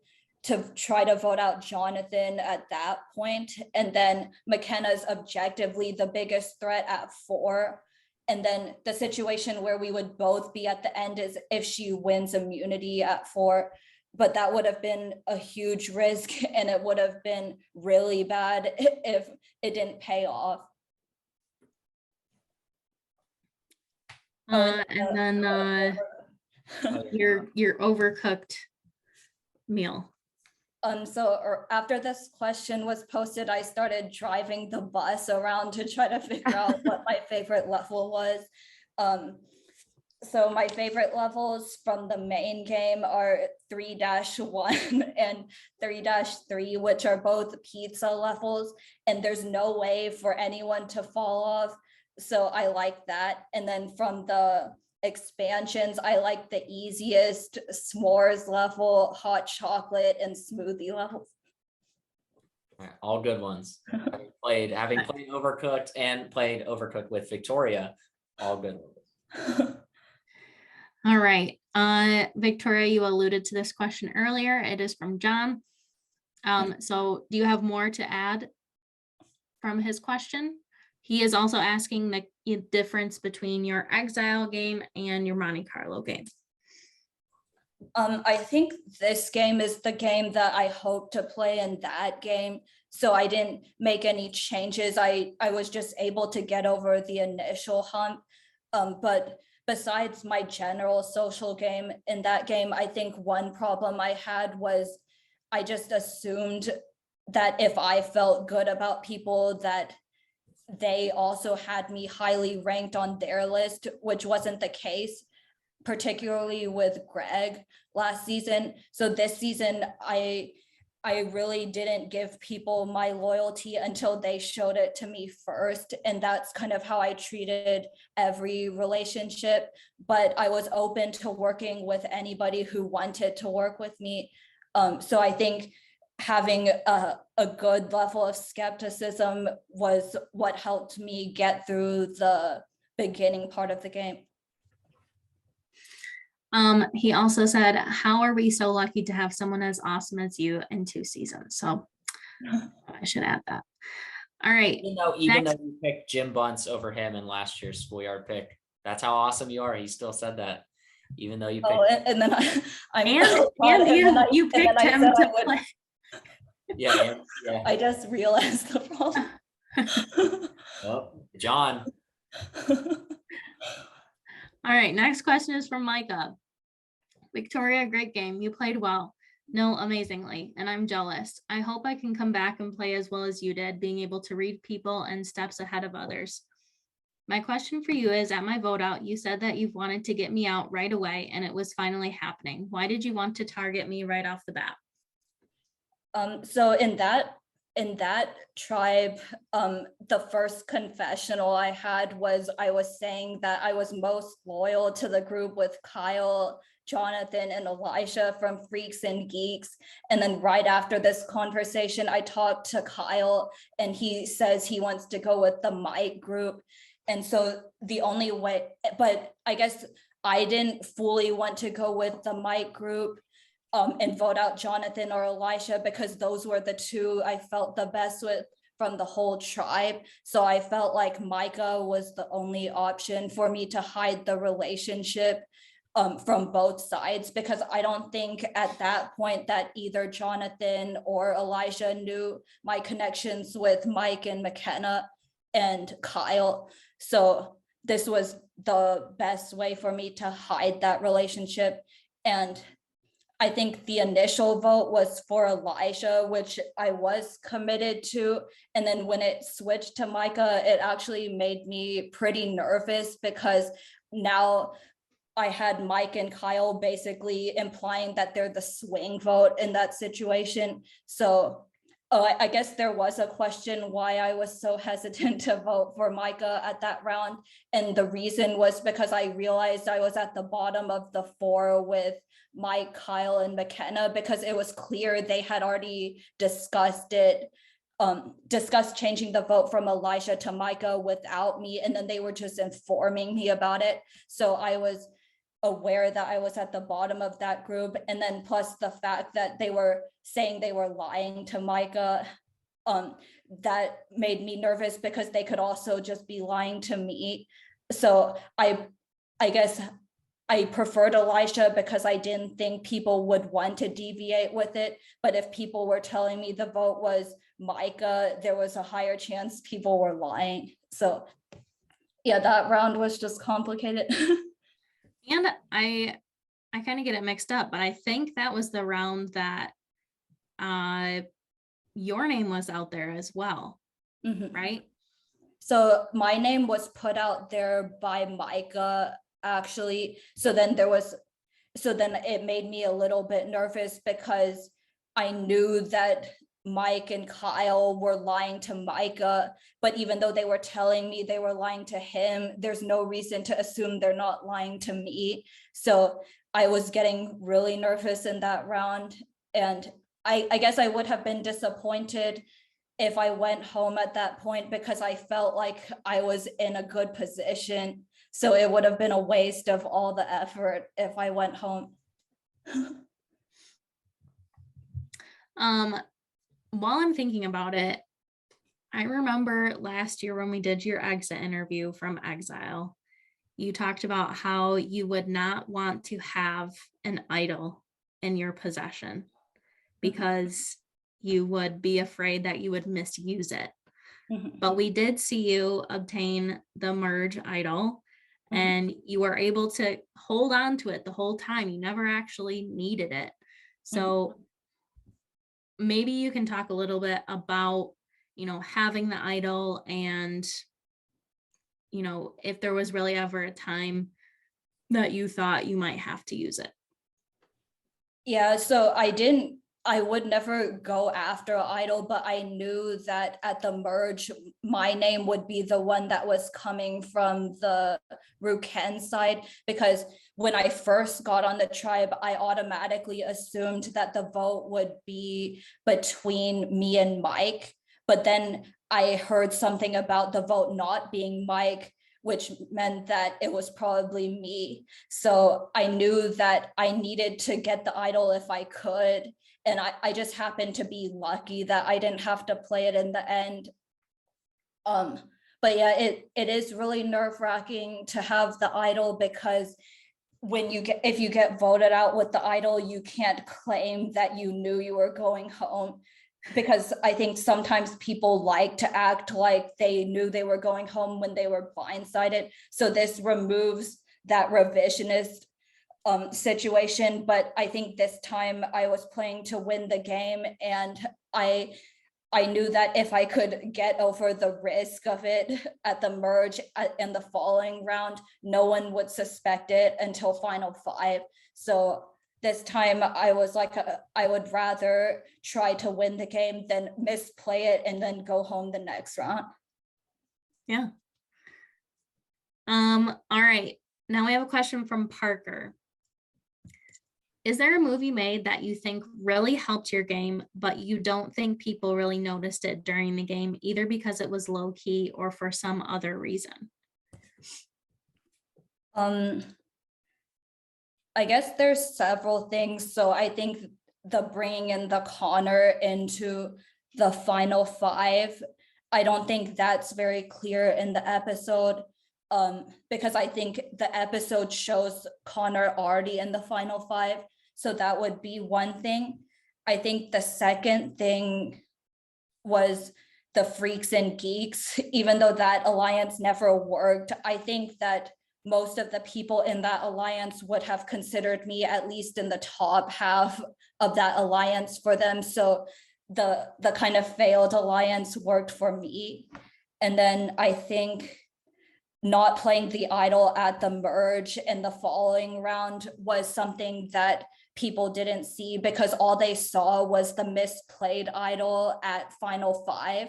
to try to vote out Jonathan at that point. And then McKenna's objectively the biggest threat at 4. And then the situation where we would both be at the end is if she wins immunity at 4, but that would have been a huge risk and it would have been really bad if it didn't pay off. And then your Overcooked meal. So after this question was posted, I started driving the bus around to try to figure out what my favorite level was. So my favorite levels from the main game are 3-1 and 3-3, which are both pizza levels, and there's no way for anyone to fall off. So I like that. And then from the expansions, I like the easiest s'mores level, hot chocolate, and smoothie levels. All good ones. having played Overcooked and played Overcooked with Victoria, all good ones. All right. Victoria, you alluded to this question earlier. It is from John. So do you have more to add from his question? He is also asking the difference between your Exile game and your Monte Carlo game. I think this game is the game that I hope to play in that game. So I didn't make any changes. I was just able to get over the initial hump. But besides my general social game in that game, I think one problem I had was I just assumed that if I felt good about people, that they also had me highly ranked on their list, which wasn't the case, particularly with Greg last season. So this season, I really didn't give people my loyalty until they showed it to me first. And that's kind of how I treated every relationship. But I was open to working with anybody who wanted to work with me. So I think having a good level of skepticism was what helped me get through the beginning part of the game. He also said, how are we so lucky to have someone as awesome as you in 2 seasons? So I should add that. All right. Even though you picked Jim Bunce over him in last year's schoolyard pick, that's how awesome you are. He still said that, even though you picked. And then you picked him to play. Yeah. I just realized the problem. Oh, John. All right, next question is from Micah. Victoria, great game. You played well. No, amazingly, and I'm jealous. I hope I can come back and play as well as you did, being able to read people and steps ahead of others. My question for you is, at my vote out, you said that you've wanted to get me out right away, and it was finally happening. Why did you want to target me right off the bat? So in that tribe, the first confessional I had was I was saying that I was most loyal to the group with Kyle, Jonathan, and Elisha from Freaks and Geeks. And then right after this conversation, I talked to Kyle and he says he wants to go with the Mike group. And so the only way, but I guess I didn't fully want to go with the Mike group and vote out Jonathan or Elisha, because those were the two I felt the best with from the whole tribe. So I felt like Micah was the only option for me to hide the relationship from both sides, because I don't think at that point that either Jonathan or Elisha knew my connections with Mike and McKenna and Kyle. So this was the best way for me to hide that relationship. And I think the initial vote was for Elisha, which I was committed to. And then when it switched to Micah, it actually made me pretty nervous, because now I had Mike and Kyle basically implying that they're the swing vote in that situation. So I guess there was a question why I was so hesitant to vote for Micah at that round. And the reason was because I realized I was at the bottom of the 4 with Mike, Kyle, and McKenna, because it was clear they had already discussed changing the vote from Elisha to Micah without me. And then they were just informing me about it. So I was aware that I was at the bottom of that group. And then plus the fact that they were saying they were lying to Micah, that made me nervous, because they could also just be lying to me. So I guess I preferred Elisha because I didn't think people would want to deviate with it. But if people were telling me the vote was Micah, there was a higher chance people were lying. So yeah, that round was just complicated. And I kind of get it mixed up, but I think that was the round that your name was out there as well, right? So my name was put out there by Micah, actually. So then it made me a little bit nervous, because I knew that Mike and Kyle were lying to Micah, but even though they were telling me they were lying to him, there's no reason to assume they're not lying to me. So I was getting really nervous in that round. And I guess I would have been disappointed if I went home at that point, because I felt like I was in a good position. So it would have been a waste of all the effort if I went home. While I'm thinking about it, I remember last year when we did your exit interview from Exile, you talked about how you would not want to have an idol in your possession because you would be afraid that you would misuse it. But we did see you obtain the merge idol, and you were able to hold on to it the whole time. You never actually needed it. So maybe you can talk a little bit about, you know, having the idol and, you know, if there was really ever a time that you thought you might have to use it. Yeah, so I would never go after idol, but I knew that at the merge, my name would be the one that was coming from the Ruken side, because when I first got on the tribe, I automatically assumed that the vote would be between me and Mike. But then I heard something about the vote not being Mike, which meant that it was probably me. So I knew that I needed to get the idol if I could. And I just happened to be lucky that I didn't have to play it in the end. But yeah, it is really nerve-wracking to have the idol, because if you get voted out with the idol, you can't claim that you knew you were going home, because I think sometimes people like to act like they knew they were going home when they were blindsided. So this removes that revisionist situation. But I think this time I was playing to win the game, and I knew that if I could get over the risk of it at the merge in the following round, no one would suspect it until final 5. So this time I was like, I would rather try to win the game than misplay it and then go home the next round. Yeah. All right. Now we have a question from Parker. Is there a movie made that you think really helped your game, but you don't think people really noticed it during the game, either because it was low key or for some other reason? I guess there's several things. So I think the bringing in the Connor into the final 5, I don't think that's very clear in the episode, because I think the episode shows Connor already in the final 5. So that would be one thing. I think the second thing was the Freaks and Geeks. Even though that alliance never worked, I think that most of the people in that alliance would have considered me at least in the top half of that alliance for them. So the kind of failed alliance worked for me. And then I think not playing the idol at the merge in the following round was something that people didn't see, because all they saw was the misplayed idol at final 5.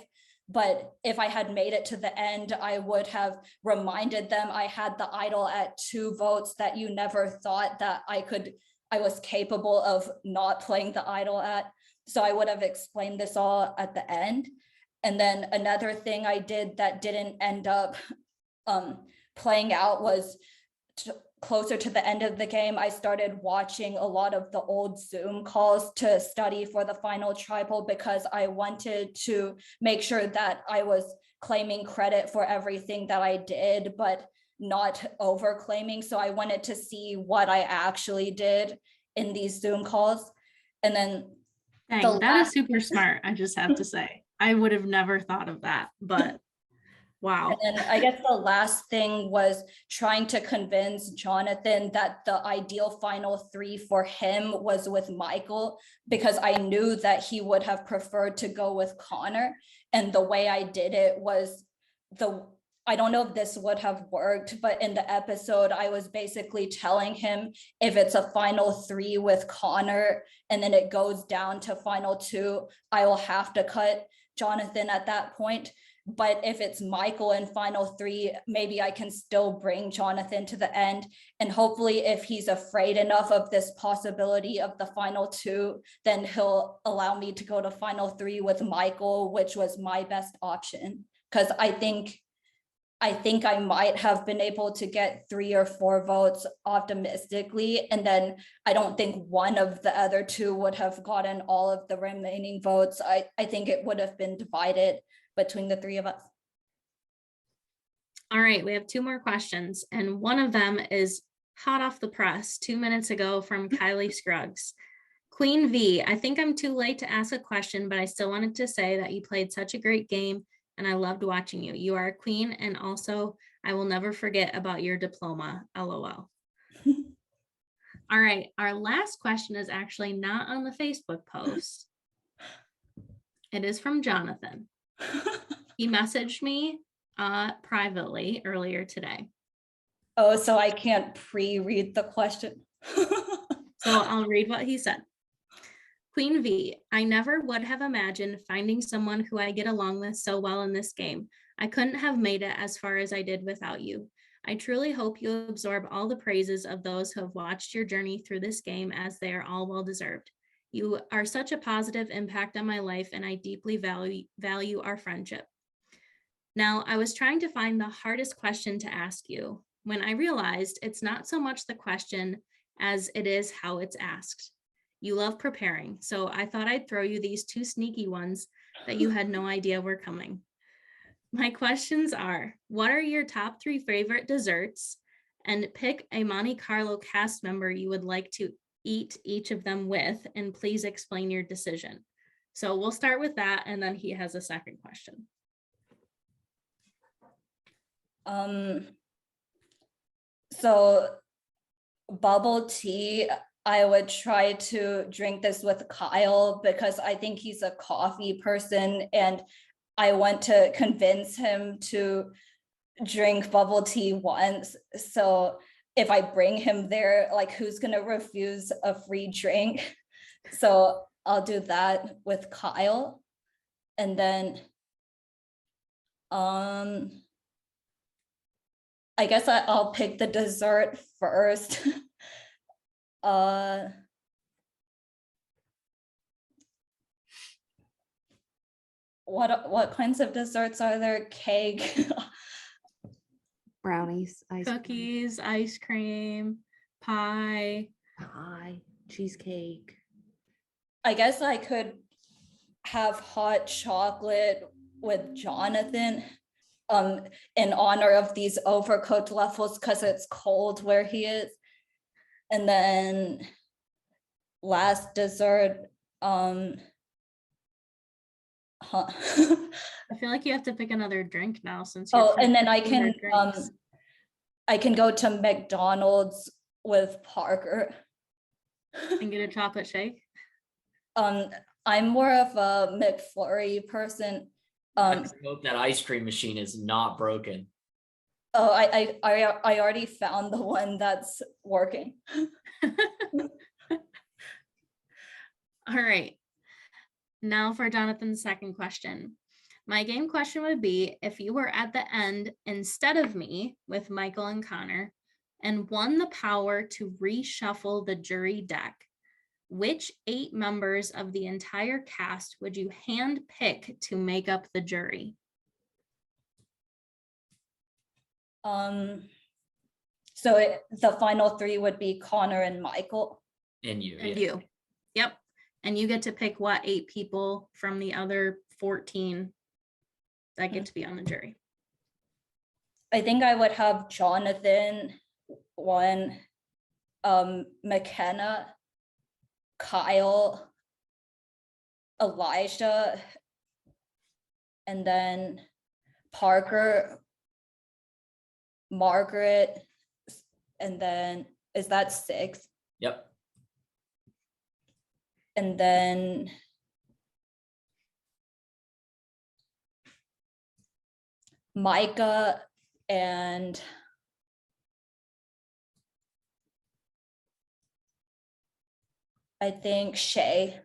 But if I had made it to the end, I would have reminded them I had the idol at 2 votes that you never thought that I was capable of not playing the idol at. So I would have explained this all at the end. And then another thing I did that didn't end up playing out was closer to the end of the game, I started watching a lot of the old Zoom calls to study for the final tribal, because I wanted to make sure that I was claiming credit for everything that I did, but not over claiming. So I wanted to see what I actually did in these Zoom calls. And then that is super smart, I just have to say. I would have never thought of that, but wow. And then I guess the last thing was trying to convince Jonathan that the ideal final 3 for him was with Michael, because I knew that he would have preferred to go with Connor. And the way I did it was I don't know if this would have worked, but in the episode, I was basically telling him if it's a final 3 with Connor and then it goes down to final 2, I will have to cut Jonathan at that point. But if it's Michael in final 3, maybe I can still bring Jonathan to the end. And hopefully if he's afraid enough of this possibility of the final 2, then he'll allow me to go to final 3 with Michael, which was my best option. Because I think I think I might have been able to get 3 or 4 votes optimistically. And then I don't think one of the other 2 would have gotten all of the remaining votes. I think it would have been divided between the 3 of us. All right, we have 2 more questions, and one of them is hot off the press 2 minutes ago from Kylie Scruggs. Queen V, I think I'm too late to ask a question, but I still wanted to say that you played such a great game and I loved watching you. You are a queen, and also I will never forget about your diploma, LOL. All right, our last question is actually not on the Facebook post. It is from Jonathan. He messaged me privately earlier today. Oh, so I can't pre-read the question. So I'll read what he said. Queen V, I never would have imagined finding someone who I get along with so well in this game. I couldn't have made it as far as I did without you. I truly hope you absorb all the praises of those who have watched your journey through this game, as they are all well deserved. You are such a positive impact on my life, and I deeply value our friendship. Now, I was trying to find the hardest question to ask you when I realized it's not so much the question as it is how it's asked. You love preparing, so I thought I'd throw you these 2 sneaky ones that you had no idea were coming. My questions are, what are your top 3 favorite desserts? And pick a Monte Carlo cast member you would like to eat each of them with, and please explain your decision. So we'll start with that, and then he has a second question. So bubble tea, I would try to drink this with Kyle because I think he's a coffee person, and I want to convince him to drink bubble tea once. So if I bring him there, like, who's gonna refuse a free drink? So I'll do that with Kyle. And then I guess I'll pick the dessert first. What kinds of desserts are there? Cake. Brownies, Cookies, ice cream, pie. pie, cheesecake. I guess I could have hot chocolate with Jonathan in honor of these overcooked waffles because it's cold where he is. And then last dessert, I feel like you have to pick another drink now since you're and then I favorite can drinks. I can go to McDonald's with Parker. And get a chocolate shake. I'm more of a McFlurry person. I hope that ice cream machine is not broken. Oh, I already found the one that's working. All right. Now for Jonathan's second question. My game question would be, if you were at the end instead of me with Michael and Connor and won the power to reshuffle the jury deck, which 8 members of the entire cast would you hand pick to make up the jury? So the final 3 would be Connor and Michael. And you. And yeah. you. Yep. And you get to pick what 8 people from the other 14 that get to be on the jury. I think I would have Jonathan, 1, McKenna, Kyle, Elijah, and then Parker, Margaret, and then is that 6? Yep. And then Micah and I think Shea.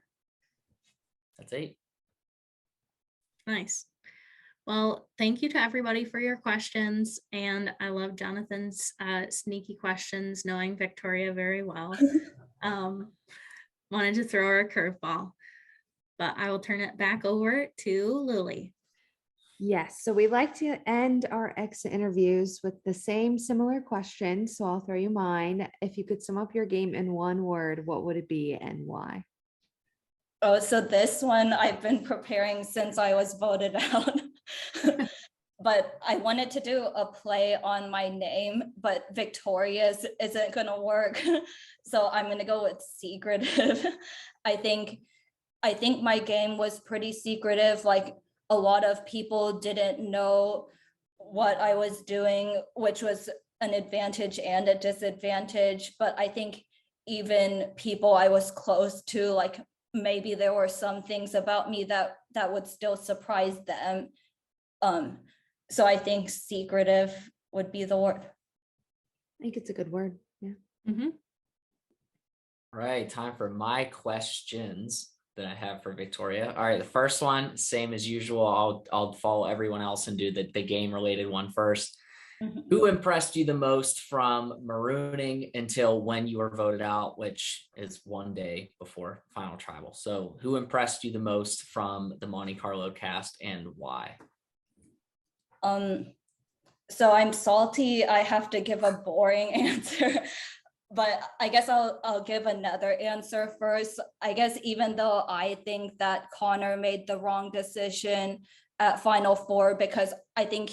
That's 8. Nice. Well, thank you to everybody for your questions. And I love Jonathan's sneaky questions, knowing Victoria very well. Wanted to throw her a curveball, but I will turn it back over to Lilly. Yes. So we like to end our exit interviews with the same similar question. So I'll throw you mine. If you could sum up your game in one word, what would it be and why? Oh, so this one I've been preparing since I was voted out. But I wanted to do a play on my name, but Victoria's isn't going to work. So I'm going to go with secretive. I think my game was pretty secretive. Like, a lot of people didn't know what I was doing, which was an advantage and a disadvantage. But I think even people I was close to, like, maybe there were some things about me that would still surprise them. So I think secretive would be the word. I think it's a good word. Yeah. Mm-hmm. All right, time for my questions that I have for Victoria. All right, the first one, same as usual. I'll follow everyone else and do the game related one first. Mm-hmm. Who impressed you the most from marooning until when you were voted out, which is one day before final tribal? So who impressed you the most from the Monte Carlo cast and why? So I'm salty. I have to give a boring answer. But I guess I'll give another answer first. I guess even though I think that Connor made the wrong decision at Final Four, because I think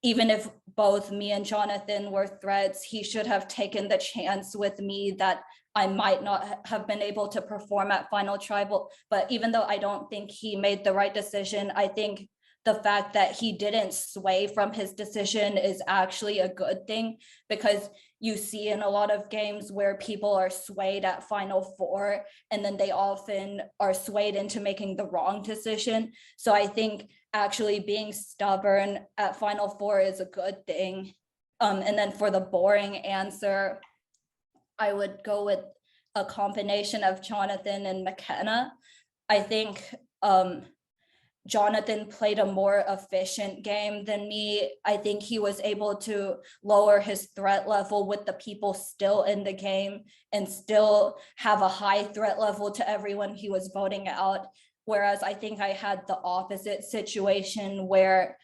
even if both me and Jonathan were threats, he should have taken the chance with me that I might not have been able to perform at Final Tribal. But even though I don't think he made the right decision, I think the fact that he didn't sway from his decision is actually a good thing, because you see in a lot of games where people are swayed at Final Four and then they often are swayed into making the wrong decision. So I think actually being stubborn at Final Four is a good thing. And then for the boring answer, I would go with a combination of Jonathan and McKenna. I think Jonathan played a more efficient game than me. I think he was able to lower his threat level with the people still in the game and still have a high threat level to everyone he was voting out. Whereas I think I had the opposite situation where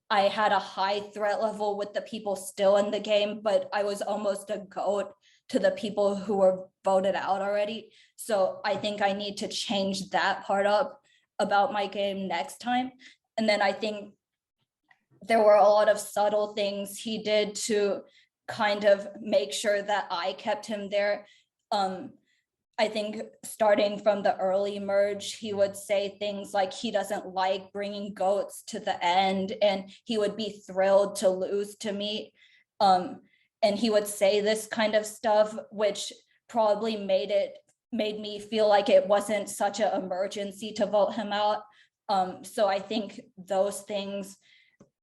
I had a high threat level with the people still in the game, but I was almost a goat to the people who were voted out already. So I think I need to change that part up about my game next time. And then I think there were a lot of subtle things he did to kind of make sure that I kept him there. I think starting from the early merge, he would say things like he doesn't like bringing goats to the end and he would be thrilled to lose to me. And he would say this kind of stuff, which probably made me feel like it wasn't such an emergency to vote him out. So I think those things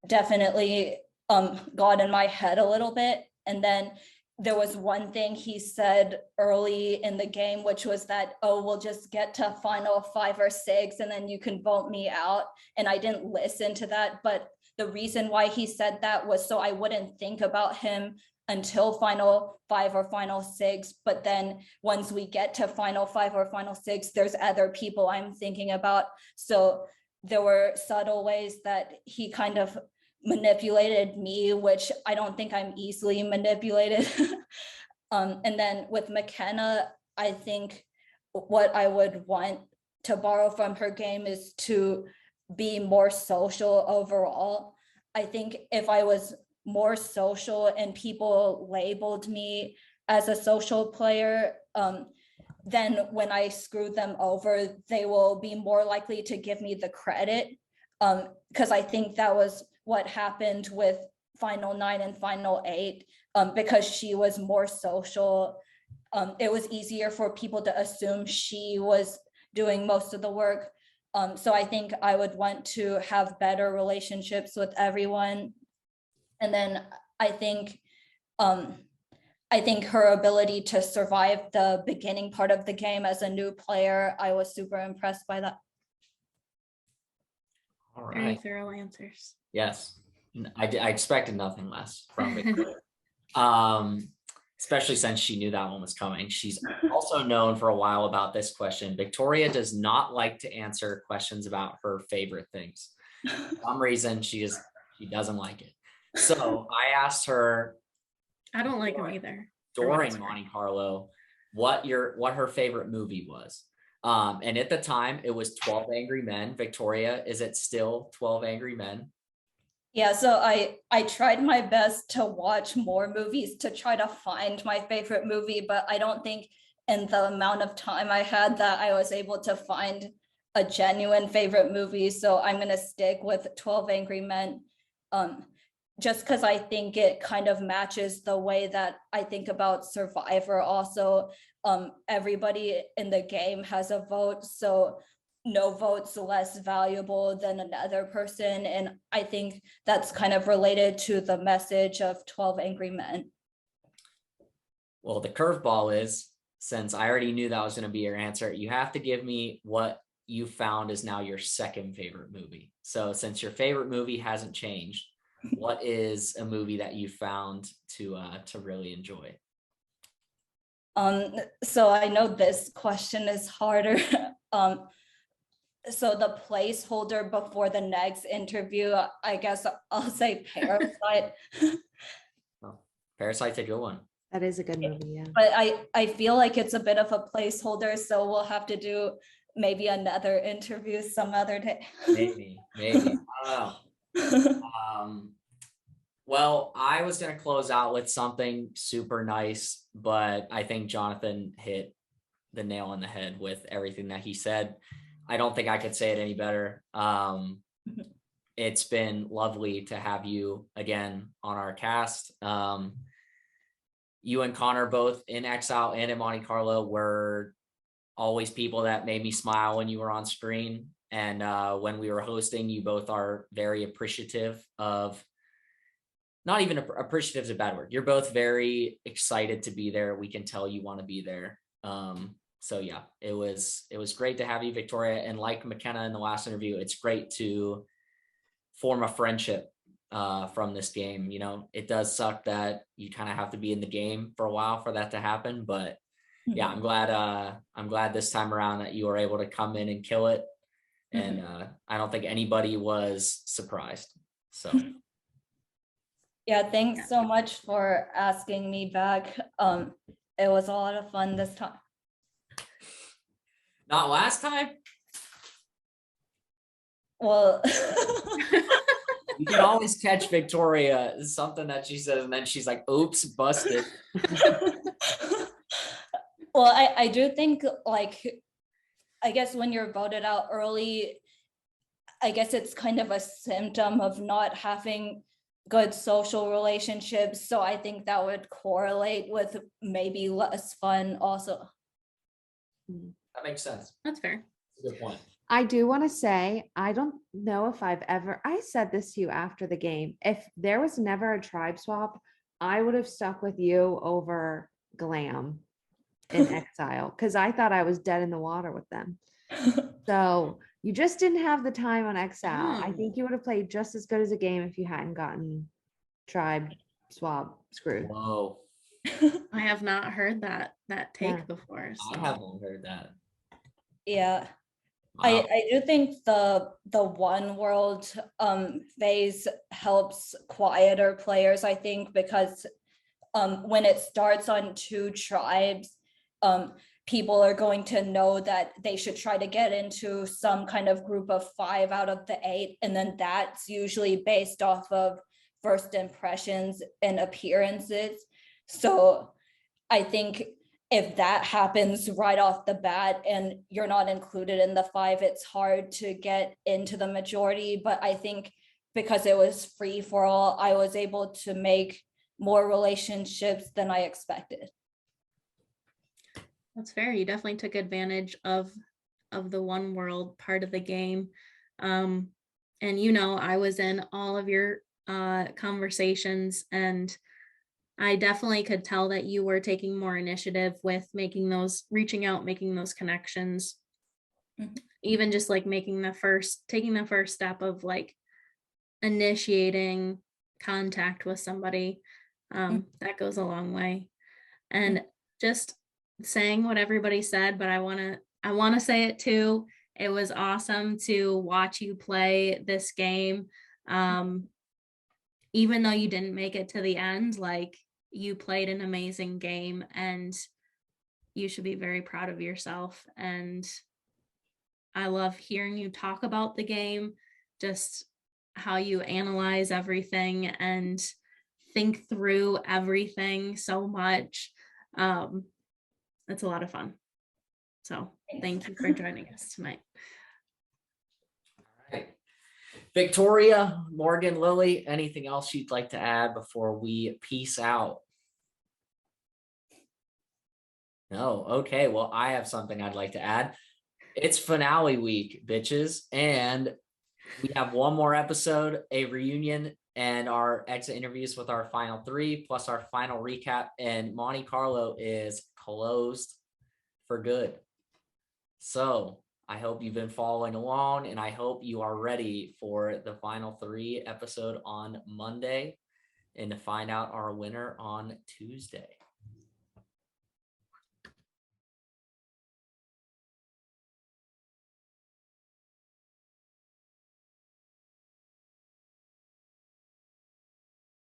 definitely got in my head a little bit. And then there was one thing he said early in the game, which was that, oh, we'll just get to final 5 or 6 and then you can vote me out. And I didn't listen to that. But the reason why he said that was so I wouldn't think about him until final 5 or final 6. But then once we get to final 5 or final 6, there's other people I'm thinking about. So there were subtle ways that he kind of manipulated me, which I don't think I'm easily manipulated. And then with McKenna, I think what I would want to borrow from her game is to be more social overall. I think if I was more social and people labeled me as a social player, then when I screw them over, they will be more likely to give me the credit. Because I think that was what happened with Final 9 and Final 8, because she was more social. It was easier for people to assume she was doing most of the work. So I think I would want to have better relationships with everyone. And then I think her ability to survive the beginning part of the game as a new player, I was super impressed by that. All Very right. thorough answers. Yes. I expected nothing less from Victoria. Especially since she knew that one was coming. She's also known for a while about this question. Victoria does not like to answer questions about her favorite things. For some reason, she doesn't like it. So I asked her, I don't like him either. during Monte Carlo, what her favorite movie was. And at the time it was 12 Angry Men. Victoria, is it still 12 Angry Men? Yeah, so I tried my best to watch more movies to try to find my favorite movie, but I don't think in the amount of time I had that I was able to find a genuine favorite movie. So I'm gonna stick with 12 Angry Men, just because I think it kind of matches the way that I think about Survivor. Also, everybody in the game has a vote, so no vote's less valuable than another person. And I think that's kind of related to the message of 12 Angry Men. Well, the curveball is, since I already knew that was going to be your answer, you have to give me what you found is now your second favorite movie. So since your favorite movie hasn't changed, what is a movie that you found to really enjoy? So I know this question is harder. So the placeholder before the next interview, I guess I'll say Parasite. Oh, Parasite's a good one. That is a good movie, yeah. But I feel like it's a bit of a placeholder, so we'll have to do maybe another interview some other day. Maybe. I don't know. Well, I was going to close out with something super nice, but I think Jonathan hit the nail on the head with everything that he said. I don't think I could say it any better. It's been lovely to have you again on our cast. You and Connor, both in Exile and in Monte Carlo, were always people that made me smile when you were on screen. And when we were hosting, you both are very appreciative of, not even appreciative is a bad word. You're both very excited to be there. We can tell you want to be there. So yeah, it was great to have you, Victoria. And like McKenna in the last interview, it's great to form a friendship from this game. You know, it does suck that you kind of have to be in the game for a while for that to happen. But yeah, I'm glad this time around that you were able to come in and kill it. And I don't think anybody was surprised. So yeah, thanks so much for asking me back. It was a lot of fun this time. Not last time. Well, you can always catch Victoria, something that she says, and then she's like, oops, busted. well, I do think, like, I guess when you're voted out early, I guess it's kind of a symptom of not having good social relationships. So I think that would correlate with maybe less fun also. That makes sense. That's fair. That's a good point. I do want to say, I don't know if I said this to you after the game. If there was never a tribe swap, I would have stuck with you over Glam in Exile, because I thought I was dead in the water with them. So you just didn't have the time on Exile. I think you would have played just as good as a game if you hadn't gotten tribe swap screwed. Whoa. I have not heard that take before. So. I haven't heard that. Yeah. Wow. I do think the one world phase helps quieter players, I think, because when it starts on two tribes, people are going to know that they should try to get into some kind of group of 5 out of the 8. And then that's usually based off of first impressions and appearances. So I think if that happens right off the bat and you're not included in the 5, it's hard to get into the majority. But I think because it was free for all, I was able to make more relationships than I expected. That's fair. You definitely took advantage of the one world part of the game. And you know, I was in all of your conversations, and I definitely could tell that you were taking more initiative with reaching out, making those connections, even just like taking the first step of like initiating contact with somebody. That goes a long way. And just saying what everybody said, but I want to say it too. It was awesome to watch you play this game. Even though you didn't make it to the end, like, you played an amazing game and you should be very proud of yourself. And I love hearing you talk about the game, just how you analyze everything and think through everything so much. It's a lot of fun. So thank you for joining us tonight. All right. Victoria, Morgan, Lily, anything else you'd like to add before we peace out? No. Okay. Well, I have something I'd like to add. It's finale week, bitches. And we have one more episode, a reunion, and our exit interviews with our final three, plus our final recap. And Monte Carlo is closed for good. So I hope you've been following along, and I hope you are ready for the final three episode on Monday and to find out our winner on Tuesday.